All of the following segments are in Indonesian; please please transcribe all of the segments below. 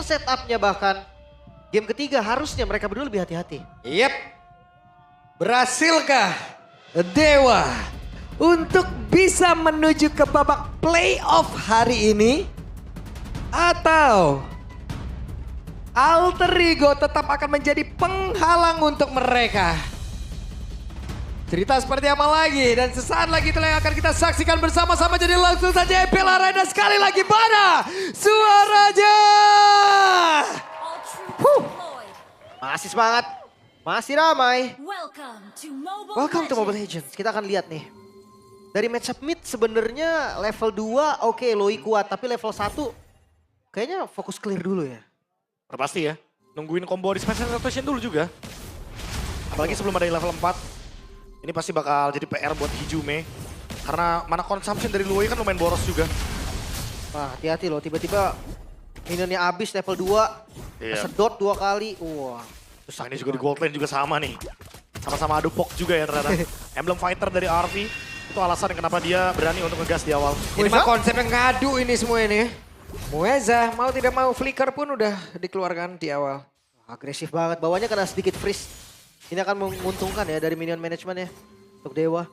pinter setupnya bahkan. Game ketiga harusnya mereka berdua lebih hati-hati. Yep. Berhasilkah Dewa untuk bisa menuju ke babak playoff hari ini? Atau Alter Ego tetap akan menjadi penghalang untuk mereka? Cerita seperti apa lagi dan sesaat lagi itulah yang akan kita saksikan bersama-sama. Jadi langsung saja Epil Arena sekali lagi mana suaranya? Masih semangat, masih ramai. Welcome to Mobile Legends. Kita akan lihat nih. Dari matchup mid sebenarnya level 2 oke Loi kuat. Tapi level 1 kayaknya fokus clear dulu ya. Udah pasti ya. Nungguin combo di Special Rotation dulu juga. Apalagi sebelum ada di level 4. Ini pasti bakal jadi PR buat Hijume. Karena mana consumption dari Loi kan lumayan boros juga. Wah hati-hati loh, tiba-tiba minionnya habis level 2. Iya. Sedot 2 kali. Wah. Nah, ini juga di gold lane juga sama nih. Sama-sama adu pok juga ya ternyata. Emblem fighter dari RV. Itu alasan kenapa dia berani untuk ngegas di awal. Ini mah konsepnya ngadu ini semua ini. Mueza mau tidak mau flicker pun udah dikeluarkan di awal. Agresif banget, bawahnya kena sedikit freeze. Ini akan menguntungkan ya dari minion management ya. Untuk Dewa.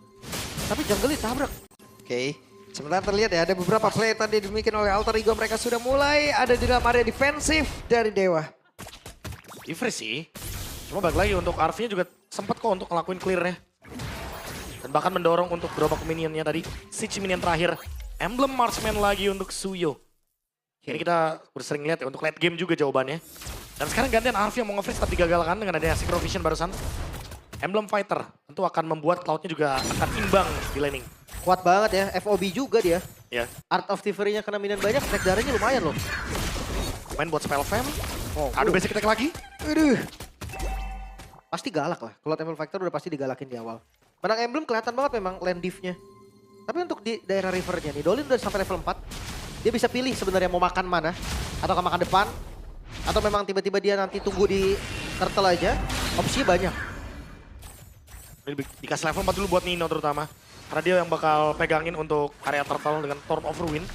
Tapi jungle ditabrak. Oke. Sementara terlihat ya ada beberapa play tadi dimiliki oleh Alter Ego. Mereka sudah mulai ada di dalam area defensif dari Dewa. Di-freeze sih. Cuma balik lagi untuk RV-nya juga sempat kok untuk ngelakuin clear-nya. Dan bahkan mendorong untuk gerobak minionnya tadi. Siege minion terakhir. Emblem Marksman lagi untuk Suyo. Ini kita udah sering lihat ya untuk late game juga jawabannya. Dan sekarang gantian RV yang mau nge-freeze tapi digagalkan dengan adanya Synchro Vision barusan. Emblem Fighter tentu akan membuat Cloud-nya juga akan imbang di laning. Kuat banget ya, FOB juga dia. Ya, Art of Thievery-nya kena minion banyak, attack darahnya lumayan loh. main buat spell fam. Oh, Adu basic attack lagi. Aduh. Pasti galak lah, kalau Emblem Fighter udah pasti digalakin di awal. Menang Emblem kelihatan banget memang land diff-nya. Tapi untuk di daerah rivernya nih, Dolin udah sampai level 4. Dia bisa pilih sebenarnya mau makan mana. Atau akan makan depan. Atau memang tiba-tiba dia nanti tunggu di turtle aja. Opsinya banyak. Ini dikasih level 4 dulu buat Nino terutama. Karena dia yang bakal pegangin untuk area turtle dengan Thorn of Ruin.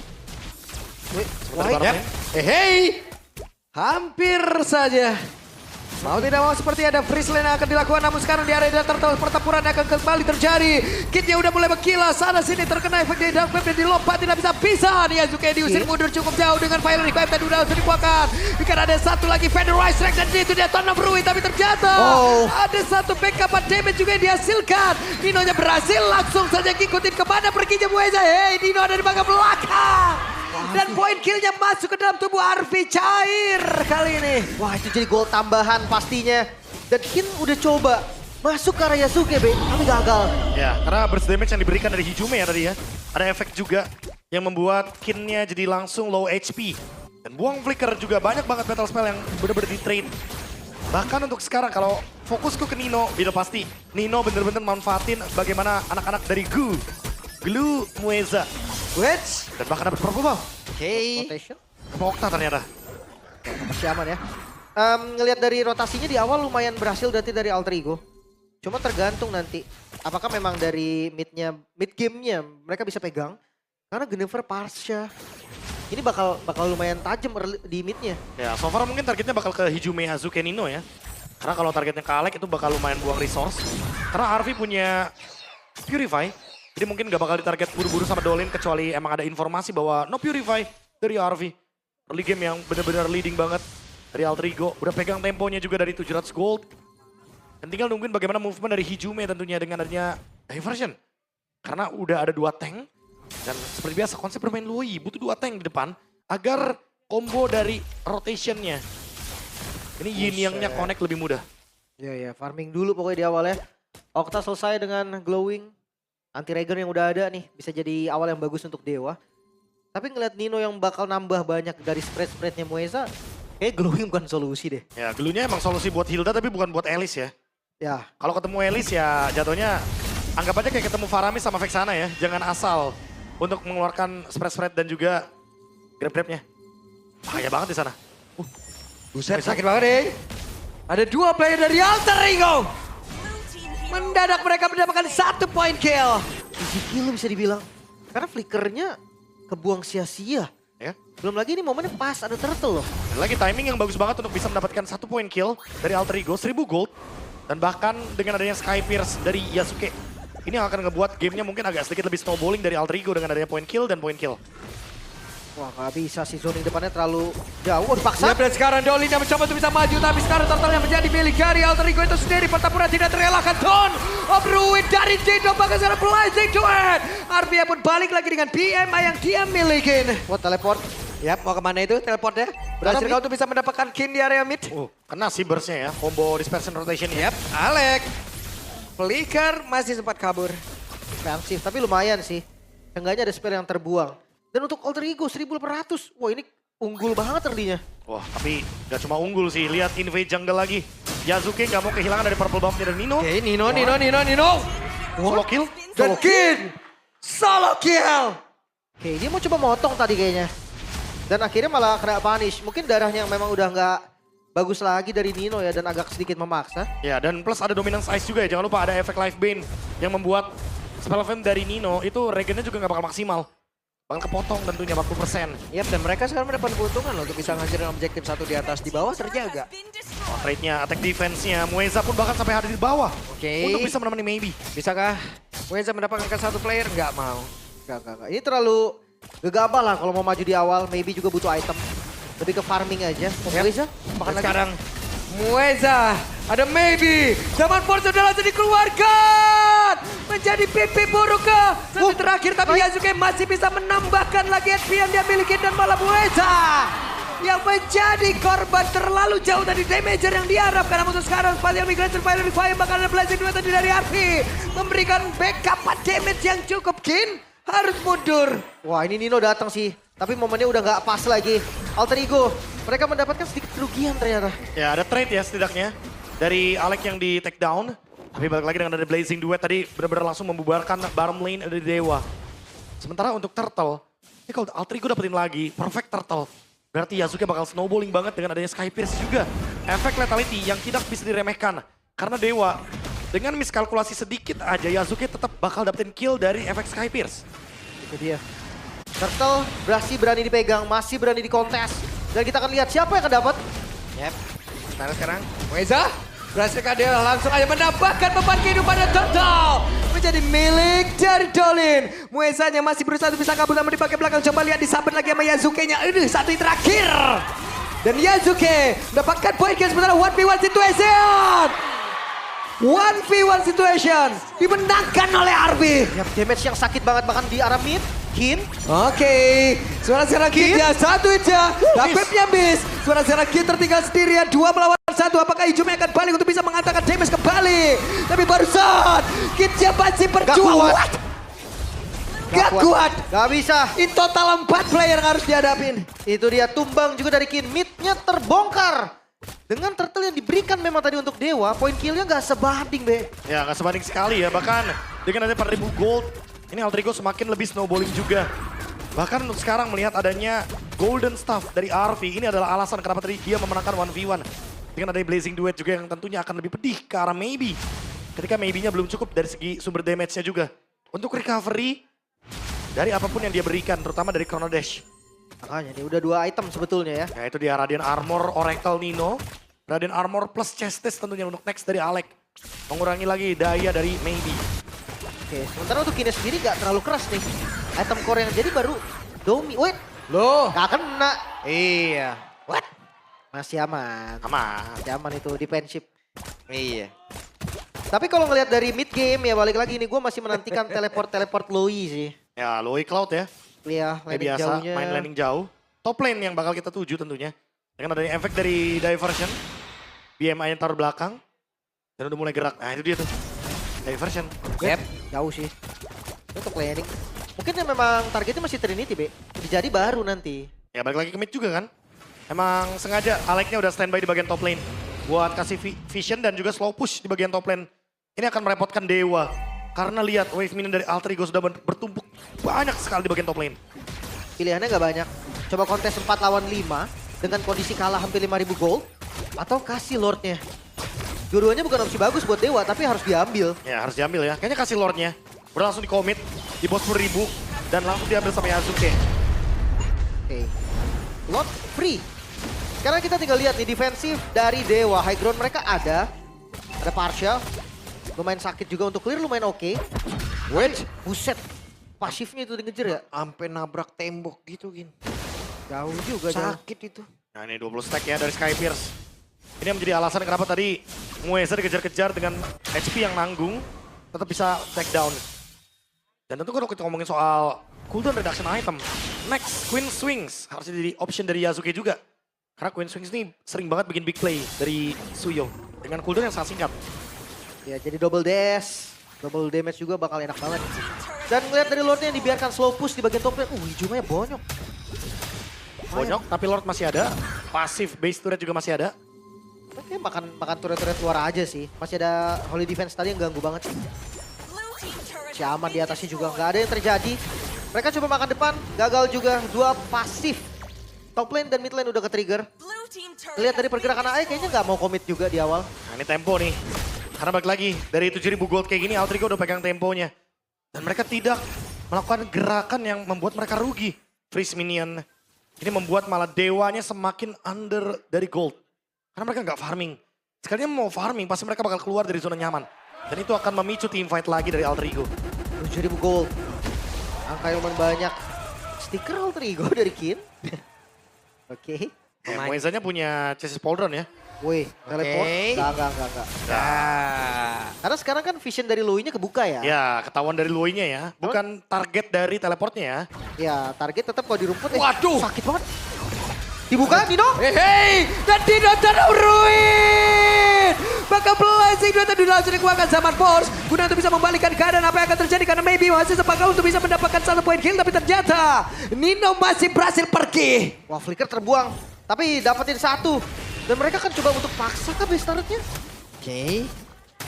Wah, Hey, hampir saja. Mau tidak mau seperti ada freeze lane yang akan dilakukan. Namun sekarang di area turtle pertempuran akan kembali terjadi. Kitnya udah mulai berkilas. Sana sini terkena efek dari Dark Web dan dilompat tidak bisa. Niazuke diusir mundur cukup jauh dengan Fire Revive tadi udah langsung dibuahkan. Ikan ada satu lagi Federal Strike dan itu dia Thorn of Ruin. Tapi ternyata ada satu backup damage juga yang dihasilkan. Ninonya berhasil langsung saja ngikutin kemana perginya Mueza. Hey, Nino ada di bagian belakang. Dan poin killnya masuk ke dalam tubuh Arvi cair kali ini. Wah itu jadi gol tambahan pastinya. Dan Kin udah coba masuk ke area Yasuke Be, tapi gagal. Ya, karena burst damage yang diberikan dari Hijume ya tadi ya. Ada efek juga yang membuat Kinnya jadi langsung low HP. Dan buang flicker juga banyak banget battle spell yang bener-bener di-train. Bahkan untuk sekarang kalau fokusku ke Nino, udah pasti Nino bener-bener manfaatin bagaimana anak-anak dari Glue Mueza. Wedge. Dan bahkan dapat purple buff. Oke. Rotation. Okta ternyata. Masih aman ya. Ngelihat dari rotasinya di awal lumayan berhasil berarti dari Alter Ego. Cuma tergantung nanti. Apakah memang dari mid gamenya mereka bisa pegang. Karena Gennifer Parsha. Ini bakal lumayan tajam di midnya. Ya, so far mungkin targetnya bakal ke Hijume, Hazuke, Nino ya. Karena kalau targetnya ke Alec itu bakal lumayan buang resource. Karena Harvey punya Purify. Jadi mungkin gak bakal ditarget buru-buru sama Dolin kecuali emang ada informasi bahwa no Purify dari RV. Early game yang benar-benar leading banget dari Alter Ego. Udah pegang temponya juga dari 700 gold. Dan tinggal nungguin bagaimana movement dari Hijume tentunya dengan adanya diversion. Karena udah ada 2 tank. Dan seperti biasa konsep bermain Loi butuh 2 tank di depan agar combo dari rotationnya. Ini yin yang-nya connect lebih mudah. Ya farming dulu pokoknya di awal ya. Okta selesai dengan glowing. Anti-Regen yang udah ada nih bisa jadi awal yang bagus untuk Dewa. Tapi ngeliat Nino yang bakal nambah banyak dari spread-spreadnya Mueza, kayak glowing bukan solusi deh. Ya, gelunya emang solusi buat Hilda tapi bukan buat Elis ya. Ya, Kalau ketemu Elis ya jatuhnya anggap aja kayak ketemu Faramis sama Vexana ya. Jangan asal untuk mengeluarkan spread-spread dan juga grab-grabnya. Bahaya banget di sana. Buset sakit banget deh. Ada 2 player dari Alter Ego. Mendadak mereka mendapatkan 1 point kill. easy kill bisa dibilang. Karena flickernya kebuang sia-sia. Ya. Belum lagi ini momennya pas ada turtle loh. Lagi timing yang bagus banget untuk bisa mendapatkan 1 poin kill dari Alter Ego, 1000 gold. Dan bahkan dengan adanya Sky Pierce dari Yasuke. Ini yang akan ngebuat gamenya mungkin agak sedikit lebih snowballing dari Alter Ego dengan adanya poin kill dan poin kill. Wah nggak bisa sih, zoning depannya terlalu jauh. Oh, dipaksa. Ya, dan sekarang Dolin yang mencoba untuk bisa maju, tapi sekarang totalnya menjadi milik dari Alter Ego itu sendiri. Pertempuran tidak terelakkan. Dawn of Ruin dari Dido, bahkan sekarang Blazing Duet. RBA pun balik lagi dengan BMI yang dia milikin. Wah teleport. Yap, mau kemana itu teleportnya? Berhasil kau untuk bisa mendapatkan kin di area mid. Kena sih burst-nya ya, combo dispersion rotation ya. Yap, Alek. Flicker masih sempat kabur. Defensif, tapi lumayan sih. Seenggaknya ada spell yang terbuang. Dan untuk Alter Ego 1800. Wah ini unggul banget early-nya. Wah, tapi gak cuma unggul sih. Lihat invade jungle lagi. Yasuke gak mau kehilangan dari purple buff-nya dan Nino. Oke, Nino. Solo kill. Dan Kin. Solo kill. Oke, dia mau coba motong tadi kayaknya. Dan akhirnya malah kena punish. Mungkin darahnya yang memang udah nggak bagus lagi dari Nino ya. Dan agak sedikit memaksa. Ya, dan plus ada dominance ice juga ya. Jangan lupa ada efek life bane yang membuat spell event dari Nino itu regennya juga gak bakal maksimal. Bakal kepotong tentunya 40%. Yap, dan mereka sekarang mendapat keuntungan loh untuk bisa ngancurin objektif satu di atas. Di bawah terjaga. Trade-nya, attack defense-nya. Mueza pun bahkan sampai ada di bawah. Oke. Untuk bisa menemani Maybe. Bisakah Weza mendapatkan satu player? Nggak mau. Gak. Ini terlalu gegabah lah kalau mau maju di awal. Maybe juga butuh item. Lebih ke farming aja. Mueza makan lagi. Sekarang Mueza, ada Maybe. Zaman Force sudah langsung dikeluarkan. Menjadi pipi buruk ke satu terakhir. Tapi Yasuke masih bisa menambahkan lagi HP yang dia miliki. Dan malah Mueza yang menjadi korban terlalu jauh dari damager yang diharapkan. Namun untuk sekarang Spatial Migration Fire Revive bakal ada Blazing Duet tadi dari RP. Memberikan backup damage yang cukup. Kin harus mundur. Wah ini Nino datang sih. Tapi momennya udah nggak pas lagi. Alter Ego. Mereka mendapatkan sedikit kerugian ternyata. Ya, ada trade ya setidaknya. Dari Alec yang di take down. Tapi balik lagi dengan ada Blazing Duet tadi benar-benar langsung membubarkan bottom lane dari Dewa. Sementara untuk Turtle, ini kalau Alter Ego dapetin lagi, perfect Turtle. Berarti Yasuke bakal snowballing banget dengan adanya Sky Pierce juga. Efek lethality yang tidak bisa diremehkan. Karena Dewa, dengan miskalkulasi sedikit aja Yasuke tetap bakal dapetin kill dari efek Sky Pierce. Itu dia. Turtle berani dipegang, masih berani dikontes. Dan kita akan lihat siapa yang akan dapat. Yep. Sekarang Weza berhasilkan dia langsung aja mendapatkan beban kehidupan dan Turtle menjadi milik dari Dolin. Muezanya masih berusaha untuk bisa kabur namun di bagian belakang. Coba lihat disabet lagi sama Yasuke-nya. Ini satu yang terakhir. Dan Yasuke mendapatkan poin kill sementara 1v1 situation. 1v1 situation dimenangkan oleh Arby. Yap, damage yang sakit banget bahkan di arah mid. Kin. Oke, sekarang Kin ya satu aja. Dapetnya miss. Sekarang Kin tertinggal sendirian 2 melawan 1. Apakah Ijume akan balik untuk bisa mengatakan damage kembali? Tapi barusan Kin masih berjuang. Gak kuat. Gak bisa. In total 4 player yang harus dihadapin. Itu dia tumbang juga dari Kin. Midnya terbongkar. Dengan turtle yang diberikan memang tadi untuk Dewa, poin killnya gak sebanding be. Ya, gak sebanding sekali ya. Bahkan dengan ada 4.000 gold, ini Alter Ego semakin lebih snowballing juga. Bahkan untuk sekarang melihat adanya golden staff dari RV, ini adalah alasan kenapa tadi dia memenangkan 1v1. Dengan ada Blazing Duet juga yang tentunya akan lebih pedih ke arah Maybe. Ketika Maybe-nya belum cukup dari segi sumber damage-nya juga. Untuk recovery dari apapun yang dia berikan, terutama dari Chrono Dash. Makanya nih udah 2 item sebetulnya ya. Ya itu dia Radiant Armor Oracle Nino. Radiant Armor plus Chestes tentunya untuk next dari Alec. Mengurangi lagi daya dari Maybe. Oke, sementara untuk Kinnya sendiri gak terlalu keras nih. Item core yang jadi baru Domi. Wait, Loh. gak kena. Iya. What? Masih aman. Aman. Masih aman itu defensive. Iya. Tapi kalau ngelihat dari mid game ya balik lagi nih gue masih menantikan teleport Loi sih. Ya Loi Cloud ya. Iya, Kayak landing biasa jauhnya. main landing jauh. Top lane yang bakal kita tuju tentunya. Dengan adanya efek dari diversion. BMI yang taruh belakang. Dan udah mulai gerak. Nah itu dia tuh. Diversion. Yep. Jauh sih. Untuk landing. Mungkin ya memang targetnya masih Trinity, Be. Jadi baru nanti. Ya balik lagi ke mid juga kan. Emang sengaja Alec-nya udah standby di bagian top lane. Buat kasih vision dan juga slow push di bagian top lane. Ini akan merepotkan Dewa. Karena lihat wave minion dari Alter Ego sudah bertumpuk banyak sekali di bagian top lane. Pilihannya nggak banyak. Coba kontes 4 lawan 5 dengan kondisi kalah hampir 5.000 gold. Atau kasih Lordnya. Dua-duanya bukan opsi bagus buat Dewa, tapi harus diambil. Ya harus diambil ya. Kayaknya kasih Lordnya. Udah langsung di commit. Di bot 10.000. Dan langsung diambil sama Yasuke. Oke. Lord free. Sekarang kita tinggal lihat nih defensif dari Dewa. High ground mereka ada partial. Lumayan sakit juga untuk clear, lumayan oke. Wait. Buset, pasifnya itu ngejar ya. Sampai nabrak tembok gitu, Gin. Jauh juga, jauh. Sakit itu. Nah ini 20 stack ya dari Skypierce. Ini yang menjadi alasan kenapa tadi Mueza dikejar-kejar dengan HP yang nanggung. Tetap bisa take down. Dan tentu kalau kita ngomongin soal cooldown reduction item. Next, Queen Swings harusnya jadi option dari Yasuke juga. Karena Queen Swings ini sering banget bikin big play dari Suyo. Dengan cooldown yang sangat singkat. Ya jadi double dash, double damage juga bakal enak banget. Dan ngeliat dari Lordnya yang dibiarkan slow push di bagian top lane. Hijaunya bonyok. Bonyok, tapi Lord masih ada. Pasif base turret juga masih ada. Oke, makan turret-turret luar aja sih. Masih ada Holy Defense tadi yang ganggu banget. Si aman di atasnya juga nggak ada yang terjadi. Mereka coba makan depan, gagal juga. Dua pasif. Top lane dan mid lane udah ke-trigger. Lihat dari pergerakan AE kayaknya nggak mau commit juga di awal. Nah ini tempo nih. Karena balik lagi, dari 7.000 gold kayak gini, Altrigo udah pegang temponya. Dan mereka tidak melakukan gerakan yang membuat mereka rugi. Freeze minion. Ini membuat malah Dewanya semakin under dari gold. Karena mereka nggak farming. Sekalinya mau farming, pasti mereka bakal keluar dari zona nyaman. Dan itu akan memicu team fight lagi dari Altrigo. 7.000 gold. Angka yang lumayan banyak. Stiker Altrigo dari Kin. Oke. Ya, Moezanya punya chassis pauldron ya. Wih, teleport. Enggak. Karena sekarang kan vision dari Lui-nya kebuka ya. Ya, ketahuan dari Lui-nya ya. Bukan target dari teleportnya ya. Ya, target tetap kalau di rumput. Waduh. Sakit banget. Dibuka, Dino. Hei, dan Dino terruin. Bakal blessing dua tadi langsung dikeluarkan zaman Force. Guna untuk bisa membalikkan keadaan apa yang akan terjadi. Karena maybe masih sepakat untuk bisa mendapatkan 1 poin kill. Tapi ternyata Nino masih berhasil pergi. Wah, flicker terbuang. Tapi dapetin 1. Dan mereka kan coba untuk paksa kan base turretnya. Oke.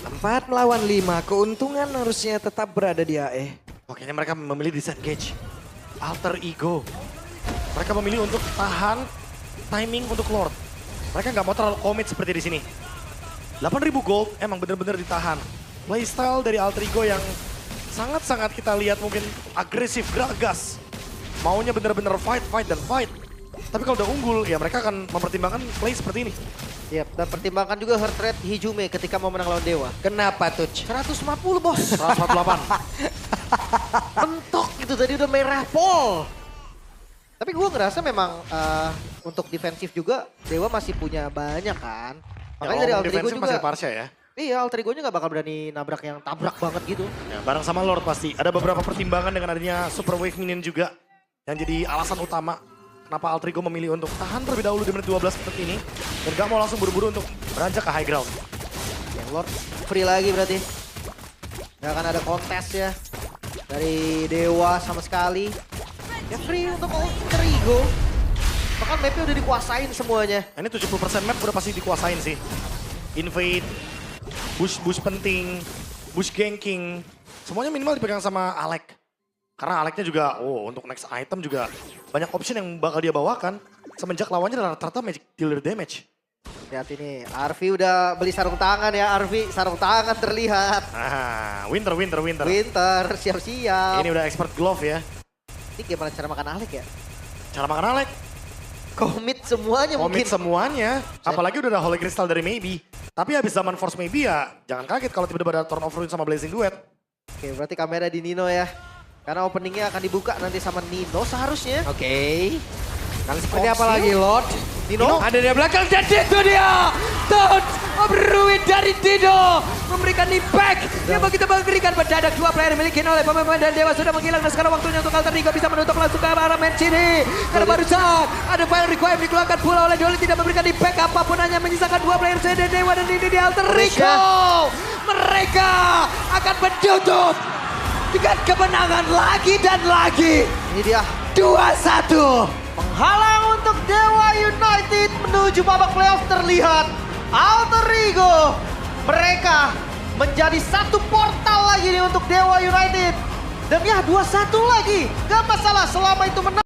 4 melawan 5. Keuntungan harusnya tetap berada di AE. Makanya mereka memilih disengage. Alter ego. Mereka memilih untuk tahan timing untuk Lord. Mereka nggak mau terlalu komit seperti di sini. 8.000 gold emang bener-bener ditahan. Playstyle dari Alter ego yang sangat-sangat kita lihat mungkin agresif, geragas. Maunya bener-bener fight dan fight. Tapi kalau udah unggul, ya mereka akan mempertimbangkan play seperti ini. Yap, dan pertimbangkan juga heart rate Hijume ketika mau menang lawan Dewa. Kenapa tuh? 150 bos. 148. Mentok gitu tadi udah merah pol. Tapi gue ngerasa memang untuk defensif juga Dewa masih punya banyak kan. Makanya dari Alter Ego juga. masih Parsha ya. Iya, Alter Ego-nya gak bakal berani nabrak yang tabrak banget gitu. Ya, bareng sama Lord pasti. Ada beberapa pertimbangan dengan adanya Super Wave Minion juga. Yang jadi alasan utama kenapa Alter Ego memilih untuk tahan terlebih dahulu di menit 12 seperti ini. Dan gak mau langsung buru-buru untuk beranjak ke high ground. Yang Lord free lagi berarti. Gak akan ada kontes ya. Dari Dewa sama sekali. Ya free untuk Alter Ego. Bahkan mapnya udah dikuasain semuanya. Ini 70% map udah pasti dikuasain sih. Invade, bush penting, bush ganking. Semuanya minimal dipegang sama Alec. Karena Alecnya juga, untuk next item juga banyak option yang bakal dia bawakan. Semenjak lawannya rata-rata magic dealer damage. Lihat ini, Arvi udah beli sarung tangan ya, Arvi. Sarung tangan terlihat. Ah, winter. Winter, siap-siap. Ini udah expert glove ya. Ini gimana cara makan Alec ya? Cara makan Alec. Komit semuanya Komit mungkin. semuanya. Apalagi udah ada Holy Crystal dari Maybe. Tapi habis zaman Force Maybe ya jangan kaget kalau tiba-tiba ada turn of ruin sama Blazing Duet. Oke, berarti kamera di Nino ya. Karena openingnya akan dibuka nanti sama Nino seharusnya. Oke. Dan seperti apa Konsil. lagi Lord? Nino. Ada di belakang dan itu dia. Touch of Ruin dari Dino. Memberikan impact yang begitu mengerikan. Mendadak 2 player dimiliki oleh pemain dan Dewa sudah menghilang. Dan sekarang waktunya untuk Alter Ego bisa menutup langsung ke arah main sini. Karena barusan ada fire require dikeluarkan pula oleh Dolly. Tidak memberikan impact apapun, hanya menyisakan 2 player CD Dewa dan ini di Alter Ego. Mereka akan menutup dengan kemenangan lagi dan lagi. Ini dia. 2-1. Penghalang untuk Dewa United menuju babak playoff terlihat. Alter Ego. Mereka menjadi 1 portal lagi nih untuk Dewa United. Dan ya 2-1 lagi. Gak masalah selama itu menang.